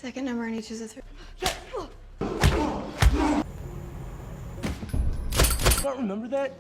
Second number and he chooses a three. Don't remember that?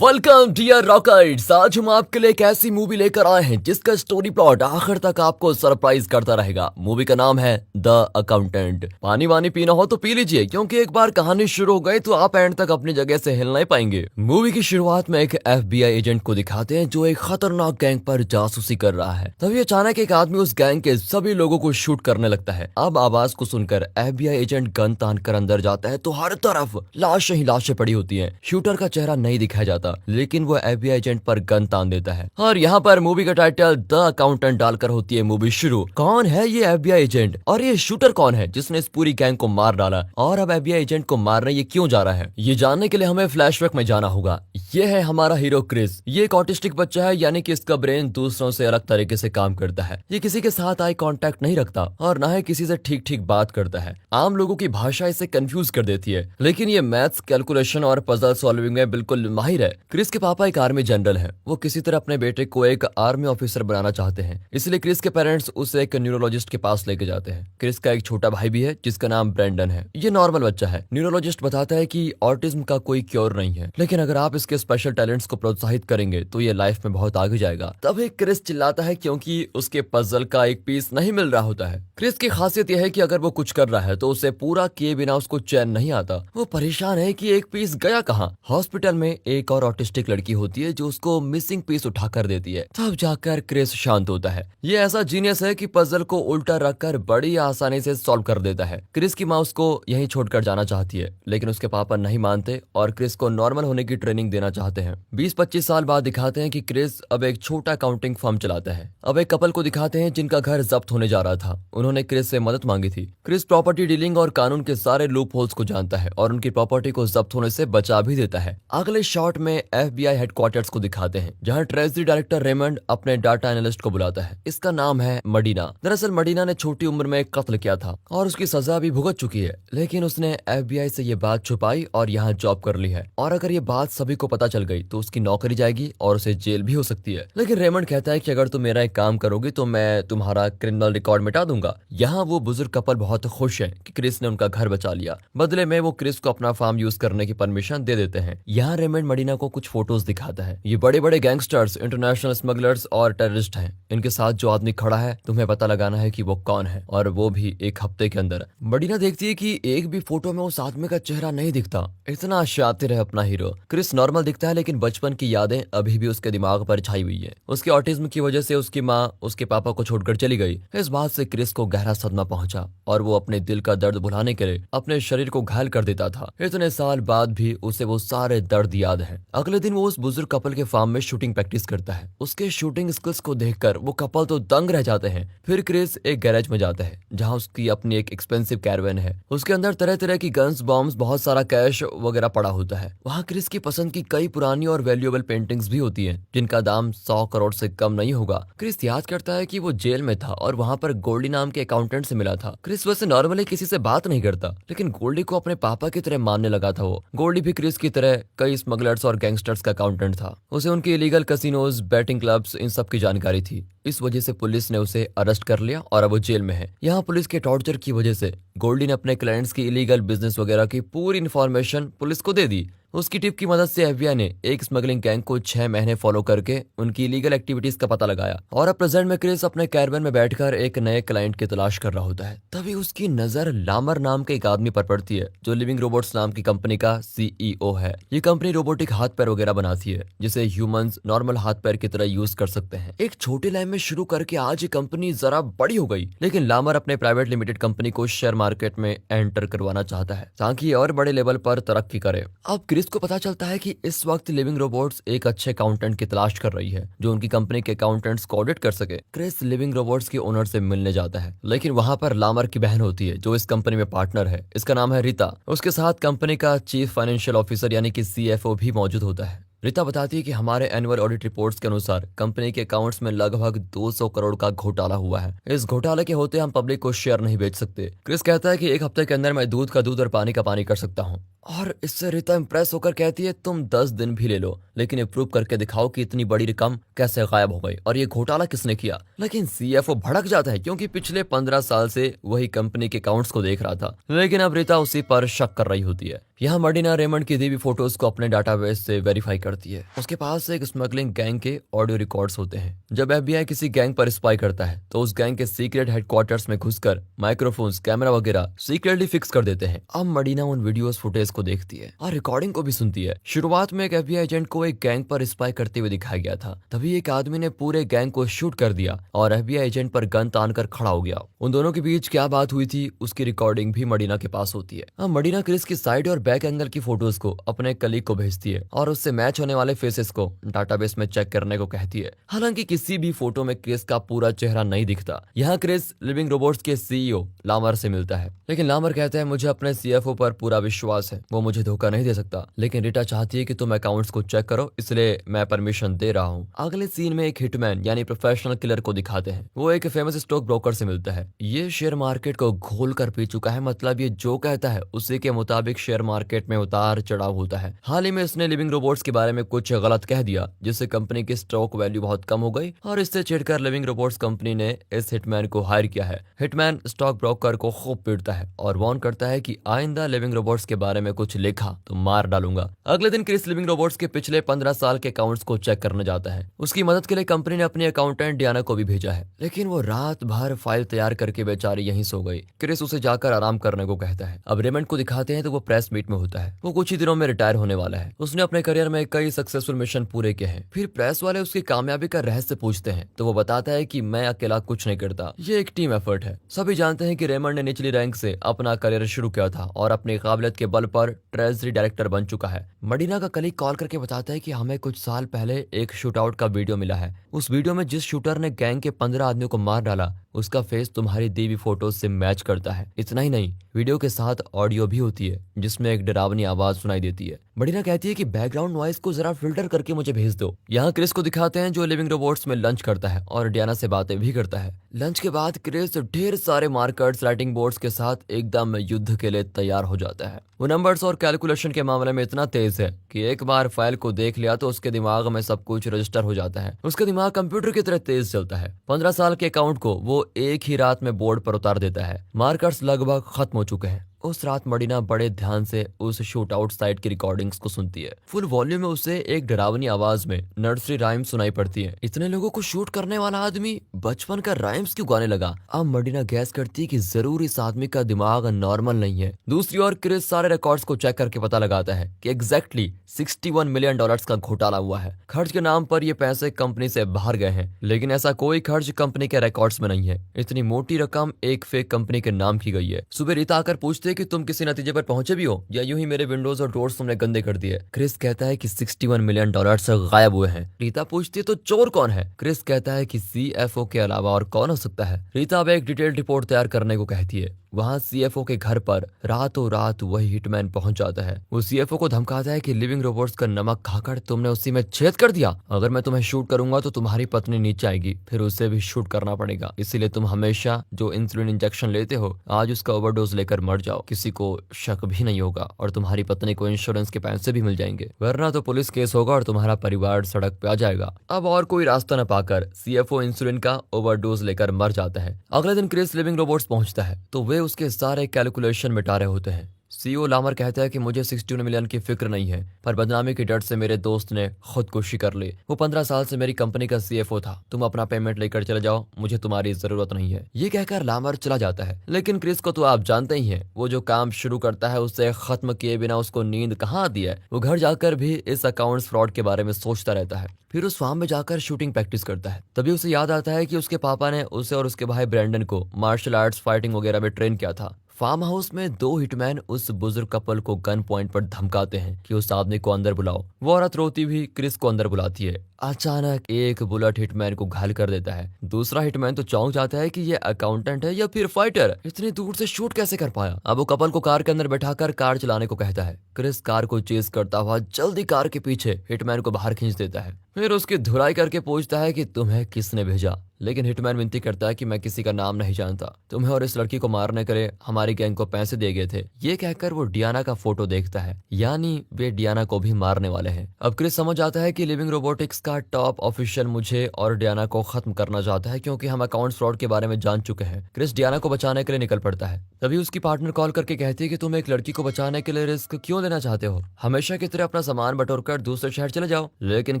Welcome dear rockers. आज हम आपके लिए एक ऐसी मूवी लेकर आए हैं जिसका स्टोरी प्लॉट आखिर तक आपको सरप्राइज करता रहेगा। मूवी का नाम है द अकाउंटेंट। पानी वानी पीना हो तो पी लीजिए, क्योंकि एक बार कहानी शुरू हो गई तो आप एंड तक अपनी जगह से हिल नहीं पाएंगे। मूवी की शुरुआत में एक FBI एजेंट को दिखाते हैं जो एक खतरनाक गैंग पर जासूसी कर रहा है। तभी अचानक एक आदमी उस गैंग के सभी लोगों को शूट करने लगता है। अब आवाज को सुनकर FBI एजेंट गन तान कर अंदर जाता है तो हर तरफ लाशें ही लाशें पड़ी होती हैं। शूटर का चेहरा नहीं दिखाया जाता, लेकिन वो FBI एजेंट पर गन तान देता है और यहाँ पर मूवी का टाइटल द अकाउंटेंट डालकर होती है मूवी शुरू। कौन है ये FBI एजेंट और ये शूटर कौन है जिसने इस पूरी गैंग को मार डाला, और अब FBI एजेंट को मारने ये क्यों जा रहा है, ये जानने के लिए हमें फ्लैशबैक में जाना होगा। ये है हमारा हीरो क्रिस। ये एक ऑटिस्टिक बच्चा है, यानी कि इसका ब्रेन दूसरों से अलग तरीके से काम करता है। ये किसी के साथ आई कांटेक्ट नहीं रखता और ना ही किसी से ठीक ठीक बात करता है। आम लोगों की भाषा इसे कंफ्यूज कर देती है, लेकिन ये मैथ्स, कैलकुलेशन और पजल सॉल्विंग में बिल्कुल माहिर है। क्रिस के पापा एक आर्मी जनरल हैं। वो किसी तरह अपने बेटे को एक आर्मी ऑफिसर बनाना चाहते हैं, इसलिए क्रिस के पेरेंट्स उसे एक न्यूरोलॉजिस्ट के पास लेके जाते हैं। क्रिस का एक छोटा भाई भी है जिसका नाम ब्रेंडन है। ये नॉर्मल बच्चा है। न्यूरोलॉजिस्ट बताता है कि ऑटिज्म का कोई क्योर नहीं है, लेकिन अगर आप इसके स्पेशल टैलेंट्स को प्रोत्साहित करेंगे तो ये लाइफ में बहुत आगे जाएगा। तभी क्रिस चिल्लाता है क्योंकि उसके पजल का एक पीस नहीं मिल रहा होता है। क्रिस की खासियत यह है कि अगर वो कुछ कर रहा है तो उसे पूरा किए बिना उसको चैन नहीं आता। वो परेशान है कि एक पीस गया कहाँ। हॉस्पिटल में एक और ऑटिस्टिक लड़की होती है जो उसको मिसिंग पीस उठा कर देती है। तब जाकर क्रिस शांत होता है। ये ऐसा जीनियस है कि पजल को उल्टा रखकर बड़ी आसानी से सॉल्व कर देता है। क्रिस की माँ उसको यहीं छोड़कर जाना चाहती है, लेकिन उसके पापा नहीं मानते और क्रिस को नॉर्मल होने की ट्रेनिंग देना चाहते हैं। 20-25 साल बाद दिखाते हैं कि क्रिस अब एक छोटा अकाउंटिंग फर्म चलाता है। अब एक कपल को दिखाते हैं जिनका घर जब्त होने जा रहा था। उन्होंने क्रिस से मदद मांगी थी। क्रिस प्रॉपर्टी डीलिंग और कानून के सारे लूप होल्स को जानता है और उनकी प्रॉपर्टी को जब्त होने से बचा भी देता है। अगले शॉट में FBI हेडक्वार्टर्स को दिखाते हैं, जहां ट्रेजरी डायरेक्टर रेमंड अपने डाटा एनालिस्ट को बुलाता है। इसका नाम है मडीना। दरअसल मडीना ने छोटी उम्र में कत्ल किया था और उसकी सजा भी भुगत चुकी है, लेकिन उसने FBI से ये बात छुपाई और यहाँ जॉब कर ली है। और अगर ये बात सभी को पता चल गई तो उसकी नौकरी जाएगी और उसे जेल भी हो सकती है। लेकिन रेमंड कहता है कि अगर तुम मेरा एक काम करोगी तो मैं तुम्हारा क्रिमिनल रिकॉर्ड मिटा दूंगा। यहाँ वो बुजुर्ग कपल बहुत खुश है कि क्रिस ने उनका घर बचा लिया। बदले में वो क्रिस को अपना फार्म यूज करने की परमिशन दे देते हैं। यहाँ रेमंड मडीना को कुछ फोटोज दिखाता है। ये बड़े बड़े गैंगस्टर्स, इंटरनेशनल स्मगलर्स और टेररिस्ट हैं। इनके साथ जो आदमी खड़ा है तुम्हें पता लगाना है कि वो कौन है, और वो भी एक हफ्ते के अंदर। मडीना देखती है कि एक भी फोटो में उस आदमी का चेहरा नहीं दिखता। इतना शातिर है अपना हीरो। क्रिस नॉर्मल दिखता है, लेकिन बचपन की यादें अभी भी उसके दिमाग पर छाई हुई है। उसके ऑटिज्म की वजह से उसकी माँ उसके पापा को छोड़कर चली गई। इस बात से क्रिस को गहरा सदमा पहुंचा और वो अपने दिल का दर्द भुलाने के लिए अपने शरीर को घायल कर देता था। इतने साल बाद भी उसे वो सारे दर्द याद है। अगले दिन वो उस बुजुर्ग कपल के फार्म में शूटिंग प्रैक्टिस करता है। उसके शूटिंग स्किल्स को देखकर वो कपल तो दंग रह जाते हैं। फिर क्रिस एक गैरेज में जाता है जहां उसकी अपनी एक एक्सपेंसिव कैरवैन है। उसके अंदर तरह तरह की गन्स, बॉम्ब्स, बहुत सारा कैश वगैरह पड़ा होता है। वहाँ क्रिस की पसंद की कई पुरानी और वैल्यूएबल पेंटिंग्स भी होती हैं, जिनका दाम 100 करोड़ से कम नहीं होगा। क्रिस याद करता है कि वो जेल में था और वहाँ पर गोल्डी नाम के अकाउंटेंट से मिला था। क्रिस वैसे नॉर्मली किसी से बात नहीं करता, लेकिन गोल्डी को अपने पापा की तरह मानने लगा था। वो गोल्डी भी क्रिस की तरह कई स्मगलर्स और गैंगस्टर्स का अकाउंटेंट था। उसे उनके इलीगल कैसीनोज, बैटिंग क्लब्स, इन सब की जानकारी थी। इस वजह से पुलिस ने उसे अरेस्ट कर लिया और अब वो जेल में है। यहाँ पुलिस के टॉर्चर की वजह से गोल्डी ने अपने क्लाइंट्स की इलीगल बिजनेस वगैरह की पूरी इन्फॉर्मेशन पुलिस को दे दी। उसकी टिप की मदद से FBI ने एक स्मगलिंग गैंग को 6 महीने फॉलो करके उनकी इलीगल एक्टिविटीज का पता लगाया। और अब प्रेजेंट में क्रिस अपने कैरवैन में बैठकर एक नए क्लाइंट की तलाश कर रहा होता है। तभी उसकी नजर लामर नाम के एक आदमी पर पड़ती है, जो लिविंग रोबोट्स नाम की कंपनी का CEO है। ये कंपनी रोबोटिक हाथ पैर वगैरह बनाती है, जिसे ह्यूमंस नॉर्मल हाथ पैर की तरह यूज कर सकते हैं। एक छोटे लाइन में शुरू करके आज ये कंपनी जरा बड़ी हो गई, लेकिन लामर अपने प्राइवेट लिमिटेड कंपनी को शेयर मार्केट में एंटर करवाना चाहता है ताकि और बड़े लेवल पर तरक्की करे। अब क्रिस को पता चलता है कि इस वक्त लिविंग रोबोट्स एक अच्छे अकाउंटेंट की तलाश कर रही है जो उनकी कंपनी के अकाउंटेंट्स को ऑडिट कर सके। क्रिस लिविंग रोबोट्स के ओनर से मिलने जाता है, लेकिन वहां पर लामर की बहन होती है जो इस कंपनी में पार्टनर है। इसका नाम है रीता। उसके साथ कंपनी का चीफ फाइनेंशियल ऑफिसर यानी कि CFO भी मौजूद होता है। रीता बताती है कि हमारे एनुअल ऑडिट रिपोर्ट्स के अनुसार कंपनी के अकाउंट्स में लगभग 200 करोड़ का घोटाला हुआ है। इस घोटाले के होते हम पब्लिक को शेयर नहीं बेच सकते। क्रिस कहता है कि एक हफ्ते के अंदर मैं दूध का दूध और पानी का पानी कर सकता हूँ और इससे रीता इम्प्रेस होकर कहती है तुम 10 दिन भी ले लो, लेकिन ये प्रूव करके दिखाओ कि इतनी बड़ी रकम कैसे गायब हो गई और ये घोटाला किसने किया। लेकिन सीएफओ भड़क जाता है क्योंकि पिछले 15 साल से वही कंपनी के अकाउंट्स को देख रहा था, लेकिन अब रीता उसी पर शक कर रही होती है। यहाँ मडीना रेमंड की दी हुई फोटोज को अपने डाटाबेस से वेरीफाई करती है। उसके पास एक स्मगलिंग गैंग के ऑडियो रिकॉर्ड्स होते हैं। जब एफबीआई किसी गैंग पर स्पाई करता है तो उस गैंग के सीक्रेट हेडक्वार्टर्स में घुसकर माइक्रोफोन्स, कैमरा वगैरह सीक्रेटली फिक्स कर देते हैं। अब मडीना उन वीडियोस फुटेज को देखती है और रिकॉर्डिंग को भी सुनती है। शुरुआत में एक एफबीआई एजेंट को एक गैंग पर स्पाई करते हुए दिखाया गया था, तभी एक आदमी ने पूरे गैंग को शूट कर दिया और एफबीआई एजेंट पर गन तान कर खड़ा हो गया। उन दोनों के बीच क्या बात हुई थी उसकी रिकॉर्डिंग भी मडीना के पास होती है। अब मडीना क्रिस की साइड और बैक एंगल की फोटोज को अपने कलीग को भेजती है और उससे मैच होने वाले फेसेस को डाटाबेस में चेक करने को कहती है। हालांकि किसी भी फोटो में क्रिस का पूरा चेहरा नहीं दिखता। यहाँ क्रिस लिविंग रोबोट्स के सीईओ लामर से मिलता है, लेकिन लामर कहता है मुझे अपने सीएफओ पर पूरा विश्वास है, वो मुझे धोखा नहीं दे सकता। लेकिन रीटा चाहती है कि तुम अकाउंट्स को चेक करो, इसलिए मैं परमिशन दे रहा हूँ। अगले सीन में एक हिटमैन यानी प्रोफेशनल किलर को दिखाते हैं। वो एक फेमस स्टॉक ब्रोकर से मिलता है। ये शेयर मार्केट को घोल कर पी चुका है, मतलब ये जो कहता है उसी के मुताबिक शेयर मार्केट में उतार चढ़ाव होता है। हाल ही में इसने लिविंग रोबोट्स के बारे में कुछ गलत कह दिया, जिससे कंपनी की स्टॉक वैल्यू बहुत कम हो गई और इससे चिढ़कर लिविंग रोबोट्स कंपनी ने इस हिटमैन को हायर किया है। हिटमैन स्टॉक ब्रोकर को खूब पीटता है और वार्न करता है कि आइंदा लिविंग रोबोट्स के बारे में कुछ लिखा तो मार डालूंगा। अगले दिन क्रिस लिविंग रोबोट्स के पिछले 15 साल के अकाउंट्स को चेक करने जाता है। उसकी मदद के लिए कंपनी ने अपनी अकाउंटेंट डियाना को भी भेजा है, लेकिन वो रात भर फाइल तैयार करके बेचारी यहीं सो गई। क्रिस उसे जाकर आराम करने को कहता है। अब रेमंड को दिखाते हैं तो वो प्रेस मीट में होता है। वो कुछ ही दिनों में रिटायर होने वाला है। उसने अपने करियर में कई सक्सेसफुल मिशन पूरे किए हैं। फिर प्रेस वाले उसकी कामयाबी का रहस्य पूछते हैं तो वो बताता है कि मैं अकेला कुछ नहीं करता, ये एक टीम एफर्ट है। सभी जानते हैं कि रेमंड ने निचली रैंक से अपना करियर शुरू किया था और अपनी काबिलियत के बल पर ट्रेजरी डायरेक्टर बन चुका है। मडीना का कलीग कॉल करके बताता है कि हमें कुछ साल पहले एक शूटआउट का वीडियो मिला है। उस वीडियो में जिस शूटर ने गैंग के 15 आदमियों को मार डाला उसका फेस तुम्हारी दी हुई फोटोज से मैच करता है। इतना ही नहीं, वीडियो के साथ ऑडियो भी होती है जिसमें एक डरावनी आवाज सुनाई देती है। मडीना कहती है कि बैकग्राउंड नॉइस को जरा फिल्टर करके मुझे भेज दो। यहाँ क्रिस को दिखाते हैं जो लिविंग रोबोट्स में लंच करता है और डियाना से बातें भी करता है। लंच के बाद क्रिस ढेर सारे मार्कर्स, राइटिंग बोर्ड्स के साथ एकदम युद्ध के लिए तैयार हो जाता है। वो नंबर्स और कैलकुलेशन के मामले में इतना तेज है कि एक बार फाइल को देख लिया तो उसके दिमाग में सब कुछ रजिस्टर हो जाता है। उसका दिमाग कंप्यूटर की तरह तेज चलता है। 15 साल के अकाउंट को वो एक ही रात में बोर्ड पर उतार देता है। मार्कर्स लगभग खत्म हो चुके हैं। उस रात मडीना बड़े ध्यान से उस शूट आउट साइट की रिकॉर्डिंग्स को सुनती है। फुल वॉल्यूम में उसे एक डरावनी आवाज में नर्सरी राइम सुनाई पड़ती है। इतने लोगों को शूट करने वाला आदमी बचपन का राइम्स क्यों गाने लगा? अब मडीना गैस करती है कि जरूर इस आदमी का दिमाग नॉर्मल नहीं है। दूसरी ओर क्रिस सारे रिकॉर्ड्स को चेक करके पता लगाता है कि एग्जैक्टली $61 मिलियन का घोटाला हुआ है। खर्च के नाम पर ये पैसे कंपनी से बाहर गए हैं, लेकिन ऐसा कोई खर्च कंपनी के रिकॉर्ड्स में नहीं है। इतनी मोटी रकम एक फेक कंपनी के नाम की गई है। सुबह रीता आकर पूछते है कि तुम किसी नतीजे पर पहुंचे भी हो या यूं ही मेरे विंडोज और डोर्स तुमने गंदे कर दिए। क्रिस कहता है कि $61 मिलियन गायब हुए हैं। रीता पूछती है तो चोर कौन है? क्रिस कहता है कि सीएफओ के अलावा और कौन हो सकता है। रीता अब एक डिटेल्ड रिपोर्ट तैयार करने को कहती है। वहाँ सीएफओ के घर पर रातों रात वही हिटमैन पहुंच जाता है। वो सीएफओ को धमकाता है कि लिविंग रोबोट्स का नमक खाकर तुमने उसी में छेद कर दिया। अगर मैं तुम्हें शूट करूंगा तो तुम्हारी पत्नी नीचे आएगी, फिर उसे भी शूट करना पड़ेगा। इसीलिए तुम हमेशा जो इंसुलिन इंजेक्शन लेते हो आज उसका ओवरडोज लेकर मर जाओ। किसी को शक भी नहीं होगा और तुम्हारी पत्नी को इंश्योरेंस के पैसे भी मिल जाएंगे, वरना तो पुलिस केस होगा और तुम्हारा परिवार सड़क पे आ जाएगा। अब और कोई रास्ता न पाकर सीएफओ इंसुलिन का ओवरडोज लेकर मर जाता है। अगले दिन क्रिस लिविंग रोबोट्स पहुंचता है तो वे उसके सारे कैलकुलेशन मिटा रहे होते हैं। सीईओ लामर कहता है कि मुझे 61 मिलियन की फिक्र नहीं है, पर बदनामी के डर से मेरे दोस्त ने खुदकुशी कर ली। वो 15 साल से मेरी कंपनी का सीएफओ था। तुम अपना पेमेंट लेकर चले जाओ, मुझे तुम्हारी जरूरत नहीं है। ये कहकर लामर चला जाता है। लेकिन क्रिस को तो आप जानते ही हैं, वो जो काम शुरू करता है उसे खत्म किए बिना उसको नींद कहाँ आती है। वो घर जाकर भी इस अकाउंट्स फ्रॉड के बारे में सोचता रहता है। फिर उस फार्म में जाकर शूटिंग प्रैक्टिस करता है। तभी उसे याद आता है कि उसके पापा ने उसे और उसके भाई ब्रैंडन को मार्शल आर्ट्स, फाइटिंग वगैरह में ट्रेन किया था। फार्म हाउस में 2 हिटमैन उस बुजुर्ग कपल को गन पॉइंट पर धमकाते हैं कि उस आदमी को अंदर बुलाओ। वो औरत रोती भी क्रिस को अंदर बुलाती है। अचानक एक बुलेट हिटमैन को घायल कर देता है। दूसरा हिटमैन तो चौंक जाता है कि ये अकाउंटेंट है या फिर फाइटर, इतनी दूर से शूट कैसे कर पाया। अब वो कपल को कार के अंदर बैठाकर कार चलाने को कहता है। क्रिस कार को चेज करता हुआ जल्दी कार के पीछे हिटमैन को बाहर खींच देता है। फिर उसकी धुलाई करके पूछता है कि तुम्हें किसने भेजा। लेकिन हिटमैन विनती करता है कि मैं किसी का नाम नहीं जानता, तुम्हें और इस लड़की को मारने के लिए हमारी गैंग को पैसे दिए गए थे। ये कहकर वो डियाना का फोटो देखता है, यानी वे डियाना को भी मारने वाले हैं। अब क्रिस समझ आता है कि लिविंग रोबोटिक्स का टॉप ऑफिशियल मुझे और डियाना को खत्म करना चाहता है, क्योंकि हम अकाउंट फ्रॉड के बारे में जान चुके हैं। क्रिस डियाना को बचाने के लिए निकल पड़ता है। तभी उसकी पार्टनर कॉल करके कहती है कि तुम एक लड़की को बचाने के लिए रिस्क क्यों लेना चाहते हो, हमेशा की तरह अपना सामान बटोरकर दूसरे शहर चले जाओ। लेकिन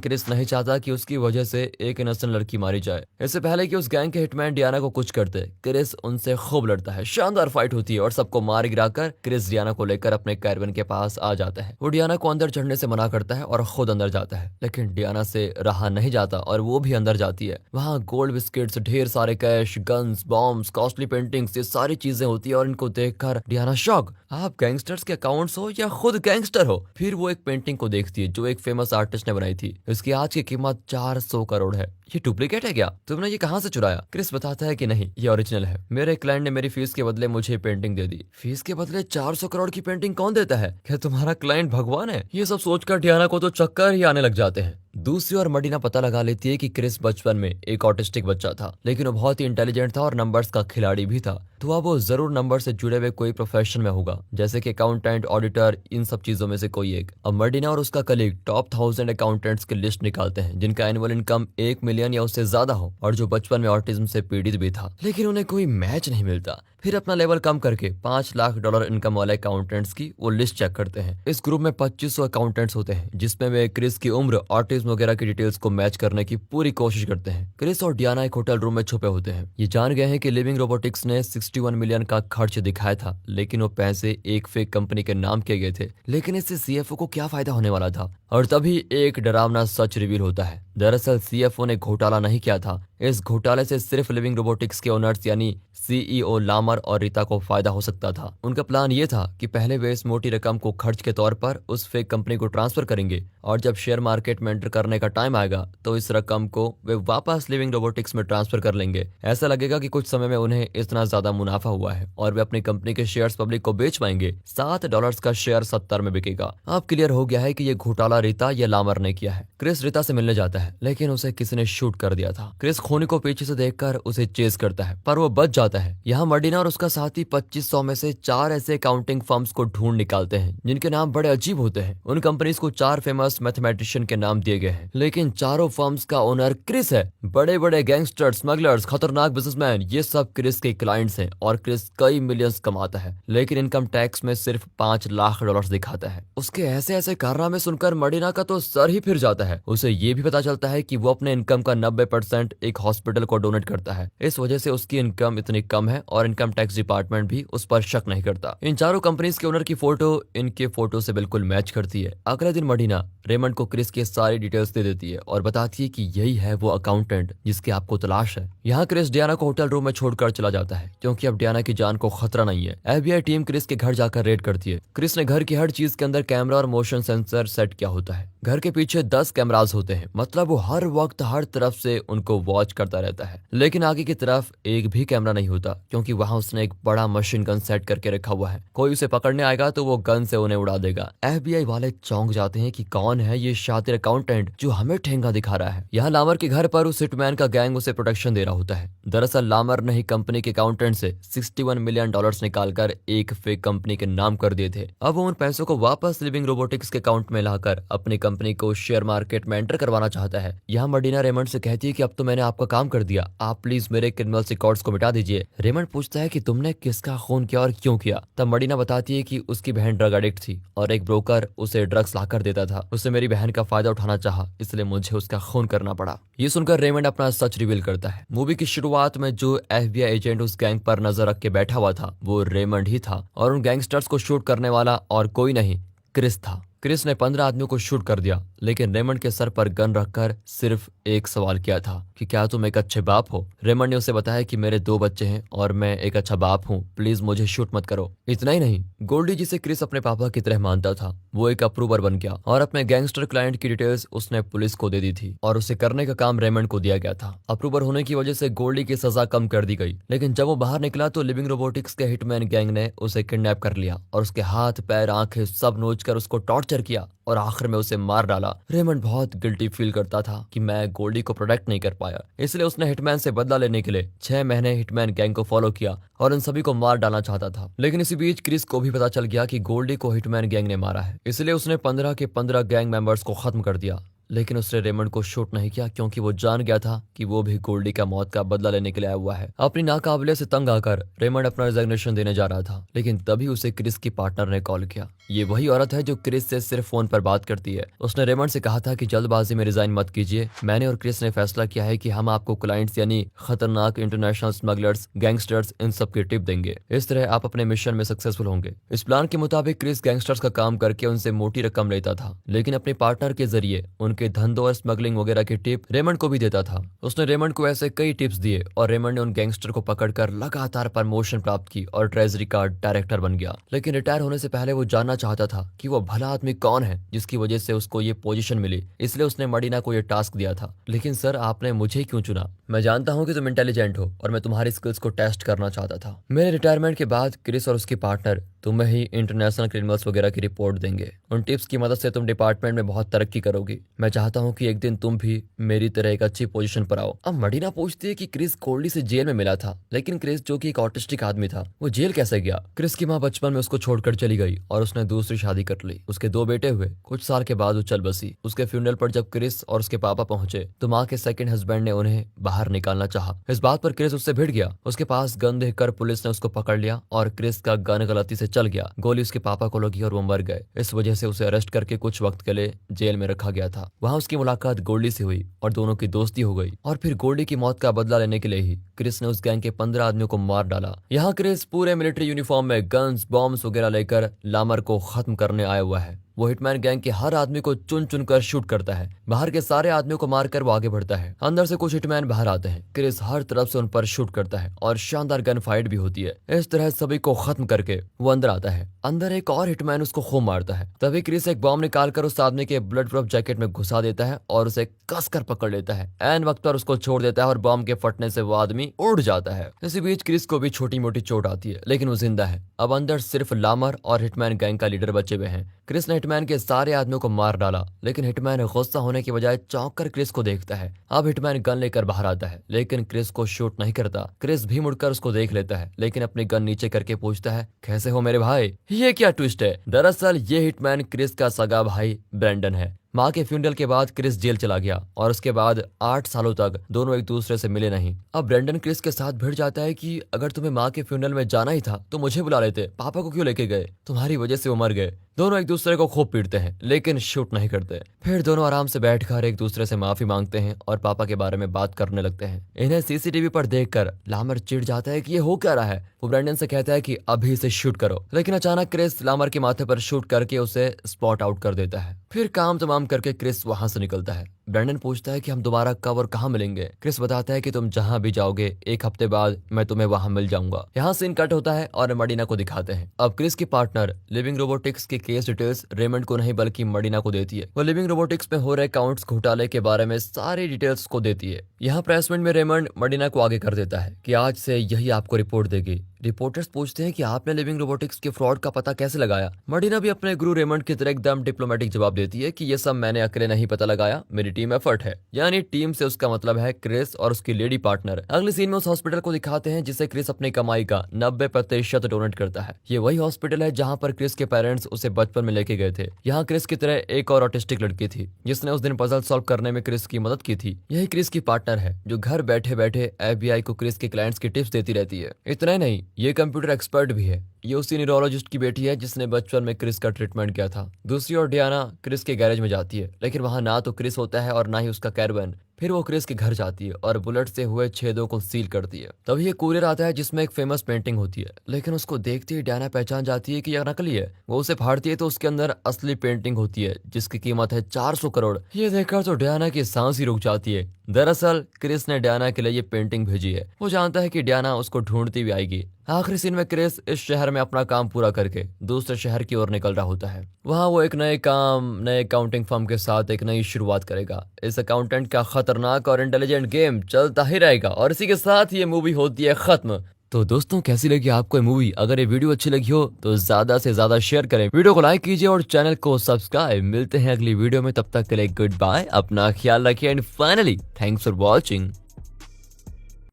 क्रिस नहीं चाहता कि उसकी वजह से एक इनोसेंट लड़की मारी जाए। इससे पहले कि उस गैंग के हिटमैन डियाना को कुछ करते, क्रिस उनसे खूब लड़ता है। शानदार फाइट होती है और सबको मार गिराकर क्रिस डियाना को लेकर अपने कैरवन के पास आ जाता है। वो डियाना को अंदर चढ़ने से मना करता है और खुद अंदर जाता है, लेकिन डियाना से रहा नहीं जाता और वो भी अंदर जाती है। वहाँ गोल्ड बिस्किट्स, ढेर सारे cash, guns, bombs, costly paintings, ये सारी चीजें होती है और इनको देखकर डियाना शॉक, आप गैंगस्टर्स के अकाउंट्स हो या खुद गैंगस्टर हो। फिर वो एक पेंटिंग को देखती है जो एक फेमस आर्टिस्ट ने बनाई थी। इसकी आज की कीमत 400 करोड़ है। ये डुप्लीकेट है क्या? तुमने ये कहाँ से चुराया? क्रिस बताता है कि नहीं, ये ओरिजिनल है। मेरे क्लाइंट ने मेरी फीस के बदले मुझे पेंटिंग दे दी। फीस के बदले 400 करोड़ की पेंटिंग कौन देता है? क्या तुम्हारा क्लाइंट भगवान है? ये सब सोचकर डियाना को तो चक्कर ही आने लग जाते हैं। दूसरी ओर मडीना पता लगा लेती है कि क्रिस बचपन में एक ऑटिस्टिक बच्चा था, लेकिन वो बहुत ही इंटेलिजेंट था और नंबर्स का खिलाड़ी भी था। तो अब वो जरूर नंबर से जुड़े हुए कोई प्रोफेशन में होगा, जैसे कि अकाउंटेंट, ऑडिटर, इन सब चीजों में से कोई एक। अब मडीना और उसका कलीग टॉप 1000 अकाउंटेंट्स की लिस्ट निकालते हैं जिनका एनुअल इनकम 1 मिलियन या उससे ज्यादा हो और जो बचपन में ऑटिज्म से पीड़ित भी था, लेकिन उन्हें कोई मैच नहीं मिलता। फिर अपना लेवल कम करके $5 लाख इनकम वाले अकाउंटेंट्स की वो लिस्ट चेक करते हैं। इस ग्रुप में 2500 अकाउंटेंट्स होते हैं, जिसमें वे क्रिस की उम्र, ऑटिज्म वगैरह की डिटेल्स को मैच करने की पूरी कोशिश करते हैं। क्रिस और डियाना एक होटल रूम में छुपे होते हैं। ये जान गए हैं कि लिविंग रोबोटिक्स ने 61 मिलियन का खर्च दिखाया था, लेकिन वो पैसे एक फेक कंपनी के नाम किए गए थे। लेकिन इससे सीएफओ को क्या फायदा होने वाला था? और तभी एक डरावना सच रिवील होता है। दरअसल सीएफओ ने घोटाला नहीं किया था। इस घोटाले से सिर्फ लिविंग रोबोटिक्स के ओनर्स यानी सीईओ लामर और रीता को फायदा हो सकता था। उनका प्लान ये था कि पहले वे इस मोटी रकम को खर्च के तौर पर उस फेक कंपनी को ट्रांसफर करेंगे और जब शेयर मार्केट में एंटर करने का टाइम आएगा तो इस रकम को वे वापस लिविंग रोबोटिक्स में ट्रांसफर कर लेंगे। ऐसा लगेगा कि कुछ समय में उन्हें इतना ज्यादा मुनाफा हुआ है और वे अपनी कंपनी के शेयर्स पब्लिक को बेच पाएंगे। $7 का शेयर 70 में बिकेगा। अब क्लियर हो गया है कि ये घोटाला रीता या लामर ने किया है। क्रिस रीता से मिलने जाता है, लेकिन उसे किसी ने शूट कर दिया था। क्रिस खूनी को पीछे से देखकर उसे चेज करता है, पर वो बच जाता है। यहाँ मडीना और उसका साथी 2500 में से 4 ऐसे अकाउंटिंग फर्म्स को ढूंढ निकालते हैं जिनके नाम बड़े अजीब होते हैं। उन कंपनीज को 4 फेमस मैथमेटिशियन के नाम दिए गए हैं, लेकिन चारों फर्म्स का ओनर क्रिस है। बड़े बड़े गैंगस्टर्स, स्मगलर्स, खतरनाक बिजनेसमैन, ये सब क्रिस के क्लाइंट्स हैं और क्रिस कई मिलियंस कमाता है, लेकिन इनकम टैक्स में सिर्फ $5 लाख दिखाता है। उसके ऐसे ऐसे कारनामे सुनकर मडीना का तो सर ही फिर जाता है। उसे ये भी पता चलता है कि वो अपने इनकम का 90% एक हॉस्पिटल को डोनेट करता है। इस वजह से उसकी इनकम इतनी कम है और इनकम टैक्स डिपार्टमेंट भी उस पर शक नहीं करता। इन चारों कंपनीज के ओनर की फोटो इनके फोटो से बिल्कुल मैच करती है। अगले दिन मडीना रेमंड को क्रिस की सारी डिटेल्स दे देती है और बताती है कि यही है वो अकाउंटेंट जिसकी आपको तलाश है। यहाँ क्रिस डियाना को होटल रूम में छोड़कर चला जाता है, क्योंकि अब डियाना की जान को खतरा नहीं है। एफबीआई टीम क्रिस के घर जाकर रेड करती है। क्रिस ने घर की हर चीज के अंदर कैमरा और मोशन सेंसर सेट किया होता है। घर के पीछे 10 कैमरास होते हैं, मतलब वो हर वक्त हर तरफ से उनको वॉच करता रहता है। लेकिन आगे की तरफ एक भी कैमरा नहीं होता, क्योंकि वहां उसने एक बड़ा मशीन गन सेट करके रखा हुआ है। कोई उसे पकड़ने आएगा तो वो गन से उन्हें उड़ा देगा। एफबीआई वाले चौंक जाते हैं कि कौन है ये शातिर अकाउंटेंट जो हमें ठेंगा दिखा रहा है। यहाँ लामर के घर पर उस हिटमैन का गैंग उसे प्रोटेक्शन दे रहा होता है। दरअसल लामर ने ही कंपनी के अकाउंटेंट से $61 मिलियन निकालकर एक फेक कंपनी के नाम कर दिए थे। अब वो उन पैसों को वापस लिविंग रोबोटिक्स के अकाउंट में लाकर अपनी कंपनी को शेयर मार्केट में एंटर करवाना चाहता है। यहाँ मडीना रेमंड से कहती है कि अब तो मैंने आपका काम कर दिया, आप प्लीज मेरे क्रिमिनल रिकॉर्ड्स को मिटा दीजिए। रेमंड पूछता है कि तुमने किसका खून किया और क्यों किया? तब मडीना बताती है कि उसकी बहन ड्रग एडिक्ट थी और एक ब्रोकर उसे ड्रग्स लाकर देता था। उसे मेरी बहन का फायदा उठाना चाहा, इसलिए मुझे उसका खून करना पड़ा। ये सुनकर रेमंड अपना सच रिवील करता है। मूवी की शुरुआत में जो एफबीआई एजेंट उस गैंग पर नजर रख के बैठा हुआ था वो रेमंड ही था और उन गैंगस्टर्स को शूट करने वाला और कोई नहीं, क्रिस था। क्रिस ने 15 आदमियों को शूट कर दिया, लेकिन रेमंड के सर पर गन रखकर सिर्फ एक सवाल किया था कि क्या तुम एक अच्छे बाप हो? रेमंड ने उसे बताया कि मेरे 2 बच्चे हैं और मैं एक अच्छा बाप हूँ, प्लीज मुझे शूट मत करो। इतना ही नहीं, गोल्डी जिसे क्रिस अपने पापा की तरह मानता था वो एक अप्रूवर बन गया और अपने गैंगस्टर क्लाइंट की डिटेल्स उसने पुलिस को दे दी थी और उसे करने का काम रेमंड को दिया गया था। अप्रूवर होने की वजह से गोल्डी की सजा कम कर दी गई, लेकिन जब वो बाहर निकला तो लिविंग रोबोटिक्स के हिटमैन गैंग ने उसे किडनैप कर लिया और उसके हाथ, पैर, आंखें सब नोचकर उसको टॉर्चर टॉर्चर किया और आखिर में उसे मार डाला। रेमंड बहुत गिल्टी फील करता था कि मैं गोल्डी को प्रोटेक्ट नहीं कर पाया, इसलिए उसने हिटमैन से बदला लेने के लिए 6 महीने हिटमैन गैंग को फॉलो किया और उन सभी को मार डालना चाहता था। लेकिन इसी बीच क्रिस को भी पता चल गया कि गोल्डी को हिटमैन गैंग ने मारा है, इसलिए उसने 15 के 15 गैंग मेंबर्स को खत्म कर दिया। लेकिन उसने रेमंड को शूट नहीं किया क्योंकि वो जान गया था कि वो भी गोल्डी का मौत का बदला लेने के लिए आया हुआ है। अपनी नाकाबिलियत से तंग आकर रेमंड अपना रिजाइनेशन देने जा रहा था, लेकिन तभी उसे क्रिस की पार्टनर ने कॉल किया। ये वही औरत है जो क्रिस से सिर्फ फोन पर बात करती है। उसने रेमंड से कहा था कि जल्दबाजी में रिजाइन मत कीजिए, मैंने और क्रिस ने फैसला किया है कि हम आपको क्लाइंट्स यानी खतरनाक इंटरनेशनल स्मगलर्स, गैंगस्टर्स, इन सब की टिप देंगे। इस तरह आप अपने मिशन में सक्सेसफुल होंगे। इस प्लान के मुताबिक क्रिस गैंगस्टर्स का काम करके उनसे मोटी रकम लेता था, लेकिन अपने पार्टनर के जरिए उनके धंधों और स्मगलिंग वगैरह की टिप रेमंड को भी देता था। उसने रेमंड को ऐसे कई टिप्स दिए और रेमंड ने उन गैंगस्टर को पकड़कर लगातार प्रमोशन प्राप्त की और ट्रेजरी का डायरेक्टर बन गया। लेकिन रिटायर होने से पहले वो जानना चाहता था कि वो भला आदमी कौन है जिसकी वजह से उसको ये पोजीशन मिली, इसलिए उसने मडीना को ये टास्क दिया था। लेकिन सर, आपने मुझे क्यों चुना? मैं जानता हूँ कि तुम इंटेलिजेंट हो और मैं तुम्हारी स्किल्स को टेस्ट करना चाहता था। मेरे रिटायरमेंट के बाद क्रिस और उसकी पार्टनर तुम्हें ही इंटरनेशनल क्रिमिनल्स वगैरह की रिपोर्ट देंगे। उन टिप्स की मदद से तुम डिपार्टमेंट में बहुत तरक्की करोगी। मैं चाहता हूँ कि एक दिन तुम भी मेरी तरह एक अच्छी पोजीशन पर आओ। अब मडीना पूछती है कि क्रिस गोल्डी से जेल में मिला था, लेकिन क्रिस जो कि एक ऑटिस्टिक आदमी था, वो जेल कैसे गया? क्रिस की माँ बचपन में उसको छोड़कर चली गई और उसने दूसरी शादी कर ली। उसके 2 बेटे हुए। कुछ साल के बाद वो चल बसी। उसके फ्यूनरल पर जब क्रिस और उसके पापा पहुंचे तो माँ के सेकंड हस्बैंड ने उन्हें बाहर निकालना चाहा। इस बात पर क्रिस उससे भिड़ गया। उसके पास गन देखकर पुलिस ने उसको पकड़ लिया और क्रिस का गन गलती से चल गया। गोली उसके पापा को लगी और वो मर गए। इस वजह से उसे अरेस्ट करके कुछ वक्त के लिए जेल में रखा गया था। वहाँ उसकी मुलाकात गोल्डी से हुई और दोनों की दोस्ती हो गई। और फिर गोल्डी की मौत का बदला लेने के लिए ही क्रिस ने उस गैंग के 15 आदमियों को मार डाला। यहाँ क्रिस पूरे मिलिट्री यूनिफॉर्म में गन्स, बॉम्ब्स वगैरह लेकर लामर को खत्म करने आया हुआ है। वो हिटमैन गैंग के हर आदमी को चुन चुन कर शूट करता है। बाहर के सारे आदमियों को मारकर वो आगे बढ़ता है। अंदर से कुछ हिटमैन बाहर आते हैं। क्रिस हर तरफ से उन पर शूट करता है और शानदार गन फाइट भी होती है। इस तरह सभी को खत्म करके वो अंदर आता है। अंदर एक और हिटमैन उसको खूब मारता है। तभी क्रिस एक बॉम्ब निकालकर उस आदमी के ब्लड प्रूफ जैकेट में घुसा देता है और उसे कसकर पकड़ लेता है। ऐन वक्त पर उसको छोड़ देता है और बॉम्ब के फटने से वो आदमी उड़ जाता है। इसी बीच क्रिस को भी छोटी मोटी चोट आती है, लेकिन वो जिंदा है। अब अंदर सिर्फ लामर और हिटमैन गैंग का लीडर बचे हुए हैं। क्रिस ने हिटमैन के सारे आदमियों को मार डाला, लेकिन हिटमैन गुस्सा होने की बजाय चौंक कर क्रिस को देखता है। अब हिटमैन गन लेकर बाहर आता है, लेकिन क्रिस को शूट नहीं करता। क्रिस भी मुड़कर उसको देख लेता है, लेकिन अपनी गन नीचे करके पूछता है, कैसे हो मेरे भाई? ये क्या ट्विस्ट है? दरअसल ये हिटमैन क्रिस का सगा भाई ब्रेंडन है। माँ के फ्यूनरल के बाद क्रिस जेल चला गया और उसके बाद 8 सालों तक दोनों एक दूसरे से मिले नहीं। अब ब्रेंडन क्रिस के साथ भिड़ जाता है कि अगर तुम्हें माँ के फ्यूनरल में जाना ही था तो मुझे बुला लेते, पापा को क्यों लेके गए? तुम्हारी वजह से वो मर गए। दोनों एक दूसरे को खूब पीटते हैं, लेकिन शूट नहीं करते। फिर दोनों आराम से बैठकर एक दूसरे से माफी मांगते हैं और पापा के बारे में बात करने लगते हैं। इन्हें सीसीटीवी पर देखकर लामर चिढ़ जाता है कि ये हो क्या रहा है। वो ब्रेंडन से कहता है कि अभी इसे शूट करो, लेकिन अचानक क्रिस लामर के माथे पर शूट करके उसे स्पॉट आउट कर देता है। फिर काम तमाम करके क्रिस वहां से निकलता है। ब्रेंडन पूछता है कि हम दोबारा कब और कहाँ मिलेंगे। क्रिस बताता है कि तुम जहाँ भी जाओगे 1 हफ्ते बाद मैं तुम्हें वहां मिल जाऊंगा। यहाँ सीन कट होता है और मडीना को दिखाते हैं। अब क्रिस की पार्टनर लिविंग रोबोटिक्स की केस डिटेल्स रेमंड को नहीं बल्कि मडीना को देती है। वो लिविंग रोबोटिक्स में हो रहे काउंट्स घोटाले के बारे में सारी डिटेल्स को देती है। यहाँ प्रेस मीट में रेमंड मडीना को आगे कर देता है कि आज से यही आपको रिपोर्ट देगी। रिपोर्टर्स पूछते हैं कि आपने लिविंग रोबोटिक्स के फ्रॉड का पता कैसे लगाया? मडीना भी अपने गुरु रेमंड की तरह एकदम डिप्लोमेटिक जवाब देती है कि ये सब मैंने अकेले नहीं पता लगाया, मेरी टीम एफर्ट है। यानी टीम से उसका मतलब है क्रिस और उसकी लेडी पार्टनर। अगले सीन में उस हॉस्पिटल को दिखाते हैं जिसे क्रिस अपनी कमाई का 90% डोनेट करता है। ये वही हॉस्पिटल है जहाँ पर क्रिस के पेरेंट्स उसे बचपन में लेके गए थे। यहाँ क्रिस की तरह एक और ऑटिस्टिक लड़की थी जिसने उस दिन पजल सॉल्व करने में क्रिस की मदद की थी। यही क्रिस की पार्टनर है जो घर बैठे बैठे FBI को क्रिस के क्लाइंट्स की टिप्स देती रहती है। इतना ही नहीं, ये कंप्यूटर एक्सपर्ट भी है। ये उसी न्यूरोलॉजिस्ट की बेटी है जिसने बचपन में क्रिस का ट्रीटमेंट किया था। दूसरी ओर डियाना क्रिस के गैरेज में जाती है, लेकिन वहां ना तो क्रिस होता है और ना ही उसका कैरवन। फिर वो क्रिस के घर जाती है और बुलेट से हुए छेदों को सील करती है। तभी ये कुरियर आता है जिसमें एक फेमस पेंटिंग होती है, लेकिन उसको देखते ही डियाना पहचान जाती है कि यह नकली है। वो उसे फाड़ती है तो उसके अंदर असली पेंटिंग होती है जिसकी कीमत है 400 करोड़। ये देखकर तो डियाना की सांस ही रुक जाती है। दरअसल क्रिस ने डियाना के लिए ये पेंटिंग भेजी है। वो जानता है कि डियाना उसको ढूंढती भी आएगी। आखिरी सीन में क्रिस इस शहर में अपना काम पूरा करके दूसरे शहर की ओर निकल रहा होता है। वहाँ वो एक नए अकाउंटिंग फर्म के साथ एक नई शुरुआत करेगा। इस अकाउंटेंट का खतरनाक और इंटेलिजेंट गेम चलता ही रहेगा और इसी के साथ ये मूवी होती है खत्म। तो दोस्तों कैसी लगी आपको ये मूवी? अगर ये वीडियो अच्छी लगी हो तो ज्यादा से ज्यादा शेयर करें, वीडियो को लाइक कीजिए और चैनल को सब्सक्राइब। मिलते हैं अगली वीडियो में, तब तक के लिए गुड बाय, अपना ख्याल रखिए and finally thanks for watching.